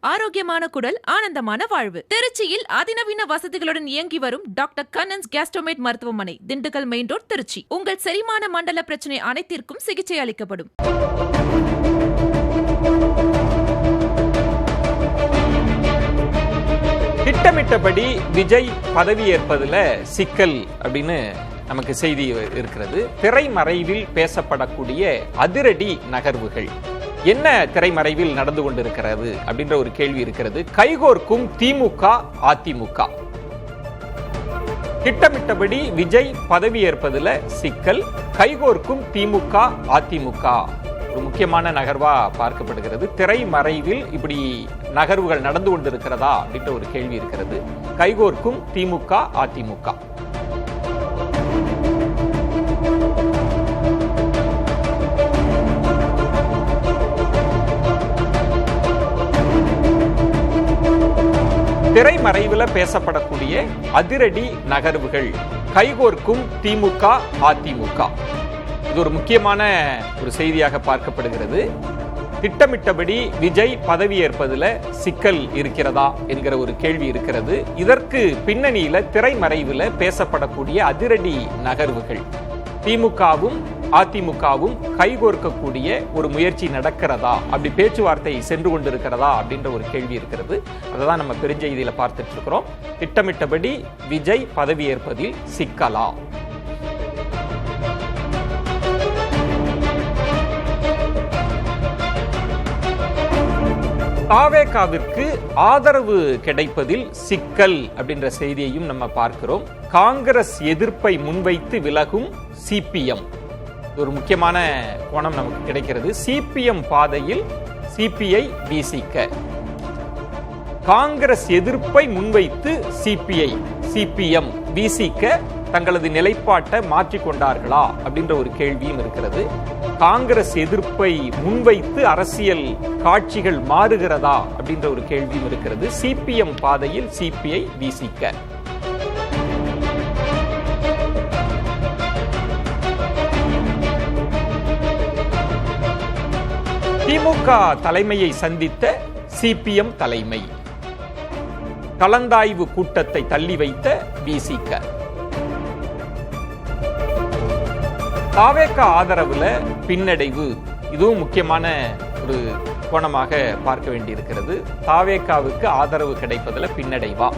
ஆரோக்கியமான குடல், ஆனந்தமான வாழ்வு. திருச்சியில் அதிநவீன வசதிகளுடன் இயங்கி வரும் டாக்டர் கண்ணன்ஸ் கேஸ்ட்ரோமேட் மருத்துவமனை, திண்டுக்கல் மெயின் ரோட், திருச்சி. உங்கள் செரிமான மண்டல பிரச்சனை அனைத்திற்கும் சிகிச்சை அளிக்கப்படும். திட்டமிட்டபடி விஜய் பதவியேற்பதுல சிக்கல் அப்படின்னு நமக்கு செய்தி இருக்கிறது. திரைமறைவில் பேசப்படக்கூடிய அதிரடி நகர்வுகள் என்ன திரைமறைவில் நடந்து கொண்டிருக்கிறது அப்படின்ற ஒரு கேள்வி இருக்கிறது. கைகோர்க்கும் திமுக அதிமுக. திட்டமிட்டபடி விஜய் பதவியேற்பதுல சிக்கல், கைகோர்க்கும் திமுக அதிமுக ஒரு முக்கியமான நகர்வா பார்க்கப்படுகிறது. திரைமறைவில் இப்படி நகர்வுகள் நடந்து கொண்டிருக்கிறதா அப்படின்ற ஒரு கேள்வி இருக்கிறது. கைகோர்க்கும் திமுக அதிமுக. திரைமறைவில் பேசப்படக்கூடிய அதிரடி நகர்வுகள், கைகோர்க்கும் திமுக அதிமுக. இது ஒரு முக்கியமான ஒரு செய்தியாக பார்க்கப்படுகிறது. திட்டமிட்டபடி விஜய் பதவியேற்பதுல சிக்கல் இருக்கிறதா என்கிற ஒரு கேள்வி இருக்கிறது. இதற்கு பின்னணியில திரைமறைவில் பேசப்படக்கூடிய அதிரடி நகர்வுகள், திமுகவும் அதிமுகவும் கைகோர்க்கக்கூடிய ஒரு முயற்சி நடக்கிறதா, அப்படி பேச்சுவார்த்தை சென்று கொண்டிருக்கிறதா அப்படின்ற ஒரு கேள்வி இருக்கிறது. அதை தான் நம்ம பெருஞ்செய்தியில பார்த்துட்டு இருக்கிறோம். திட்டமிட்டபடி விஜய் பதவியேற்பதில் சிக்கலா? தாவேகாவிற்கு ஆதரவு கிடைப்பதில் சிக்கல் அப்படின்ற செய்தியையும் நம்ம பார்க்கிறோம். காங்கிரஸ் எதிர்ப்பை முன்வைத்து விலகும் சிபிஎம். ஒரு முக்கியமான கோணம் நமக்கு கிடைக்கிறது. சிபிஎம் பாதையில் சிபிஐ விசிக. காங்கிரஸ் எதிர்ப்பை முன்வைத்து சிபிஎம் விசிக தங்களது நிலைப்பாட்டை மாற்றிக்கொண்டார்களா அப்படின்ற ஒரு கேள்வியும் இருக்கிறது. காங்கிரஸ் எதிர்ப்பை முன்வைத்து அரசியல் காட்சிகள் மாறுகிறதா அப்படின்ற ஒரு கேள்வியும் இருக்கிறது. சிபிஎம் பாதையில் சிபிஐ விசிக. திமுக தலைமையை சந்தித்த சிபிஎம் தலைமை, கலந்தாய்வு கூட்டத்தை தள்ளி வைத்த விசிக. தாவேகா ஆதரவுல பின்னடைவு, இதுவும் முக்கியமான ஒரு கோணமாக பார்க்க வேண்டியிருக்கிறது. தாவேகாவுக்கு ஆதரவு கிடைப்பதில் பின்னடைவா?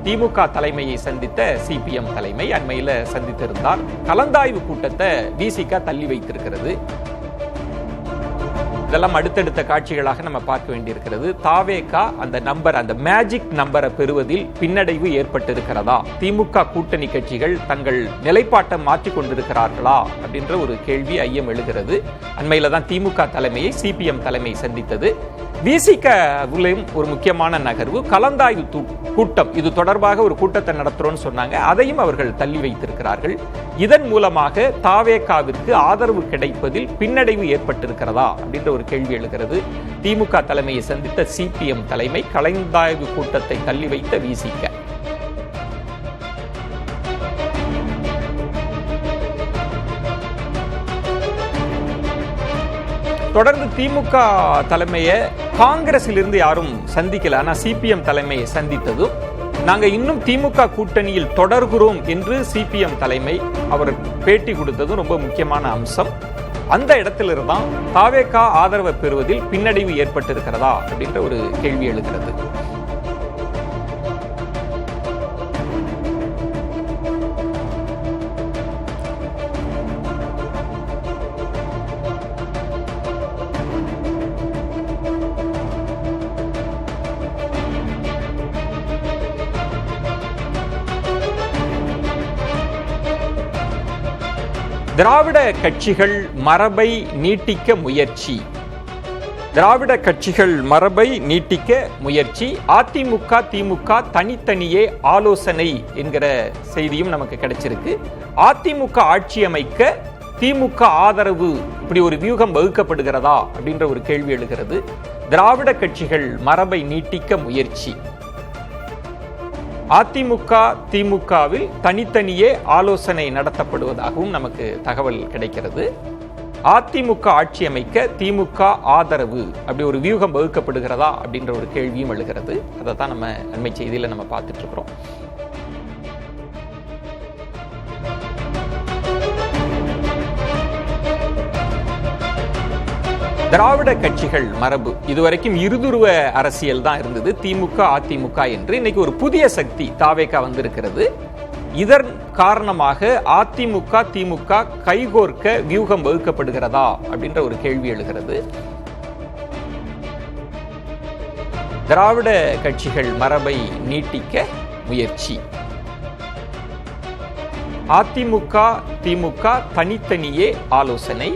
திமுக தலைமையை சந்தித்த சிபிஎம் தலைமை அண்மையில் சந்தித்திருந்தார். கலந்தாய்வு கூட்டத்தை விசிக தள்ளி வைத்திருக்கிறது. இதெல்லாம் அடுத்தடுத்த காட்சிகளாக நம்ம பார்க்க வேண்டியிருக்கிறது. தாவேகா அந்த நம்பர், அந்த மேஜிக் நம்பரை பெறுவதில் பின்னடைவு ஏற்பட்டிருக்கிறதா? திமுக கூட்டணி கட்சிகள் தங்கள் நிலைப்பாட்டை மாற்றிக் கொண்டிருக்கிறார்களா அப்படின்ற ஒரு கேள்வி, ஐயம் எழுகிறது. அண்மையில தான் திமுக தலைமையை சிபிஎம் தலைமை சந்தித்தது. விசிகவிலும் ஒரு முக்கியமான நகர்வு, கலந்தாய்வு கூட்டம். இது தொடர்பாக ஒரு கூட்டத்தை நடத்துறோம்னு சொன்னாங்க. அதையும் அவர்கள் தள்ளி வைத்திருக்கிறார்கள். இதன் மூலமாக தாவேகாவிற்கு ஆதரவு கிடைப்பதில் பின்னடைவு ஏற்பட்டிருக்கிறதா அப்படின்ற ஒரு கேள்வி எழுகிறது. திமுக தலைமையை சந்தித்த சிபிஎம் தலைமை, கலந்தாய்வு கூட்டத்தை தள்ளி வைத்த விசிக. தொடர்ந்து திமுக தலைமையை காங்கிரஸில் இருந்து யாரும் சந்திக்கல. ஆனா சிபிஎம் தலைமையை சந்தித்ததும், நாங்க இன்னும் திமுக கூட்டணியில் தொடர்கிறோம் என்று சிபிஎம் தலைமை அவர் பேட்டி கொடுத்ததும் ரொம்ப முக்கியமான அம்சம். அந்த இடத்துல இருந்தான் தாவேகா ஆதரவை பெறுவதில் பின்னடைவு ஏற்பட்டிருக்கிறதா அப்படின்ற ஒரு கேள்வி எழுகிறது. திராவிட கட்சிகள் மரபை நீட்டிக்க முயற்சி. திராவிட கட்சிகள் மரபை நீட்டிக்க முயற்சி. அதிமுக திமுக தனித்தனியே ஆலோசனை என்கிற செய்தியும் நமக்கு கிடைச்சிருக்கு. அதிமுக ஆட்சி அமைக்க திமுக ஆதரவு, இப்படி ஒரு வியூகம் வகுக்கப்படுகிறதா அப்படின்ற ஒரு கேள்வி எழுகிறது. திராவிட கட்சிகள் மரபை நீட்டிக்க முயற்சி. அதிமுக திமுகவில் தனித்தனியே ஆலோசனை நடத்தப்படுவதாகவும் நமக்கு தகவல் கிடைக்கிறது. அதிமுக ஆட்சி அமைக்க திமுக ஆதரவு அப்படி ஒரு வியூகம் வகுக்கப்படுகிறதா அப்படின்ற ஒரு கேள்வியும் எழுகிறது. அதை தான் நம்ம அண்மை செய்தியில நம்ம பார்த்துட்டு இருக்கிறோம். திராவிட கட்சிகள் மரபு இதுவரைக்கும் இருதுருவ அரசியல் தான் இருந்தது, திமுக அதிமுக என்று. இன்னைக்கு ஒரு புதிய சக்தி தாவேகா வந்திருக்கிறது. இதன் காரணமாக அதிமுக திமுக கைகோர்க்க வியூகம் வகுக்கப்படுகிறதா அப்படின்ற ஒரு கேள்வி எழுகிறது. திராவிட கட்சிகள் மரபை நீட்டிக்க முயற்சி. அதிமுக திமுக தனித்தனியே ஆலோசனை.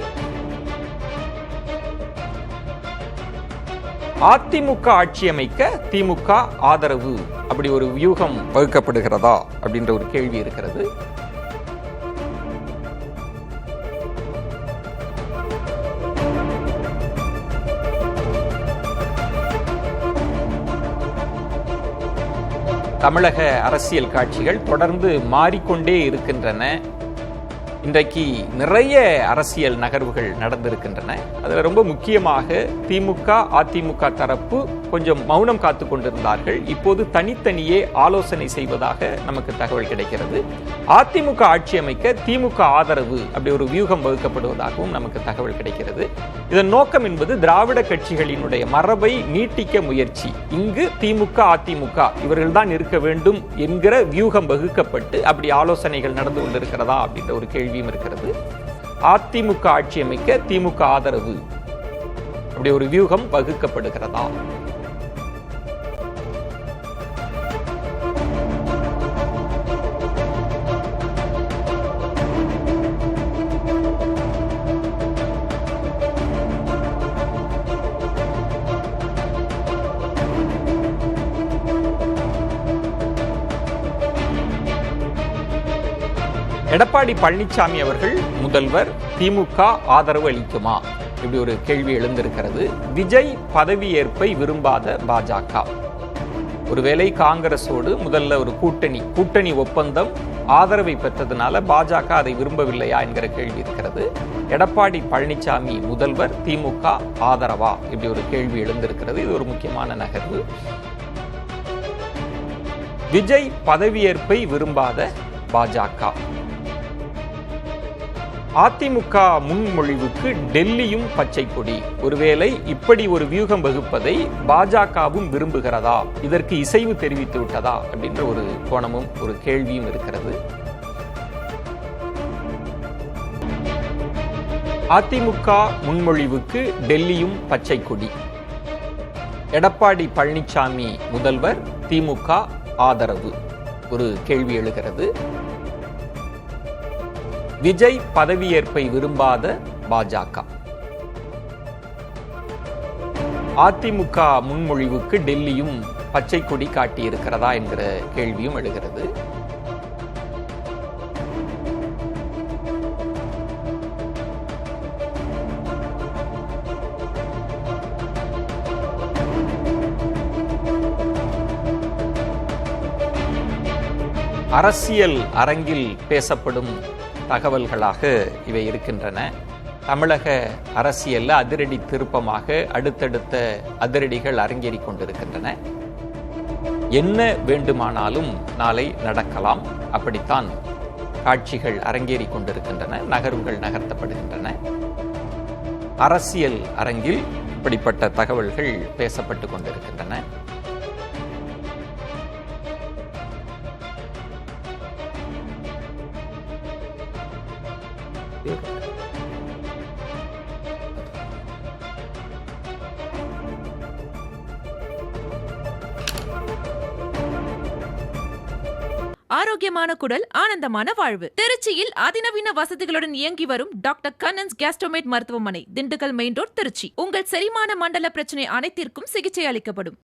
அதிமுக ஆட்சி அமைக்க திமுக ஆதரவு அப்படி ஒரு வியூகம் வகுக்கப்படுகிறதா அப்படின்ற ஒரு கேள்வி இருக்கிறது. தமிழக அரசியல் காட்சிகள் தொடர்ந்து மாறிக்கொண்டே இருக்கின்றன. இன்றைக்கு நிறைய அரசியல் நகர்வுகள் நடந்திருக்கின்றன. அதில் ரொம்ப முக்கியமாக திமுக அதிமுக தரப்பு கொஞ்சம் மௌனம் காத்து கொண்டிருந்தார்கள். இப்போது தனித்தனியே ஆலோசனை செய்வதாக நமக்கு தகவல் கிடைக்கிறது. அதிமுக ஆட்சி அமைக்க திமுக ஆதரவு அப்படி ஒரு வியூகம் வகுக்கப்படுவதாகவும் நமக்கு தகவல் கிடைக்கிறது. இதன் நோக்கம் என்பது திராவிட கட்சிகளினுடைய மரபை நீட்டிக்க முயற்சி. இங்கு திமுக அதிமுக இவர்கள்தான் இருக்க வேண்டும் என்கிற வியூகம் வகுக்கப்பட்டு அப்படி ஆலோசனைகள் நடந்து கொண்டிருக்கிறதா அப்படின்ற ஒரு கேள்வியும் இருக்கிறது. அதிமுக ஆட்சி அமைக்க திமுக ஆதரவு அப்படி ஒரு வியூகம் வகுக்கப்படுகிறதா? எடப்பாடி பழனிசாமி அவர்கள் முதல்வர், திமுக ஆதரவு அளிக்குமா இப்படி ஒரு கேள்வி எழுந்திருக்கிறது. விஜய் பதவியேற்பை விரும்பாத பாஜக. ஒருவேளை காங்கிரஸோடு முதல்ல ஒரு கூட்டணி ஒப்பந்தம் ஆதரவை பெற்றதுனால பாஜக அதை விரும்பவில்லையா என்கிற கேள்வி இருக்கிறது. எடப்பாடி பழனிசாமி முதல்வர், திமுக ஆதரவா இப்படி ஒரு கேள்வி எழுந்திருக்கிறது. இது ஒரு முக்கியமான நகர்வு. விஜய் பதவியேற்பை விரும்பாத பாஜக. அதிமுக முன்மொழிவுக்கு டெல்லியும் பச்சை கொடி. ஒருவேளை இப்படி ஒரு வியூகம் வகுப்பதை பாஜகவும் விரும்புகிறதா, இதற்கு இசைவு தெரிவித்து விட்டதா அப்படின்ற ஒரு கோணமும் ஒரு கேள்வியும் இருக்கிறது. அதிமுக முன்மொழிவுக்கு டெல்லியும் பச்சை கொடி. எடப்பாடி பழனிசாமி முதல்வர், திமுக ஆதரவு ஒரு கேள்வி எழுகிறது. விஜய் பதவியேற்பை விரும்பாத பாஜக. அதிமுக முன்மொழிவுக்கு டெல்லியும் பச்சை கொடி காட்டியிருக்கிறதா என்கிற கேள்வியும் எழுகிறது. அரசியல் அரங்கில் பேசப்படும் தகவல்களாக இவை இருக்கின்றன. தமிழக அரசியல்ல அதிரடி திருப்பமாக அடுத்தடுத்த அதிரடிகள் அரங்கேறிக் கொண்டிருக்கின்றன. என்ன வேண்டுமானாலும் நாளை நடக்கலாம். அப்படித்தான் காட்சிகள் அரங்கேறிக் கொண்டிருக்கின்றன, நகர்வுகள் நகர்த்தப்படுகின்றன. அரசியல் அரங்கில் இப்படிப்பட்ட தகவல்கள் பேசப்பட்டு கொண்டிருக்கின்றன. ஆரோக்கியமான குடல், ஆனந்தமான வாழ்வு. திருச்சியில் அதிநவீன வசதிகளுடன் இயங்கி வரும் டாக்டர் கண்ணன்ஸ் கேஸ்ட்ரோமேட் மருத்துவமனை, திண்டுக்கல் மெயின் ரோட், திருச்சி. உங்கள் செரிமான மண்டல பிரச்சனை அனைத்திற்கும் சிகிச்சை அளிக்கப்படும்.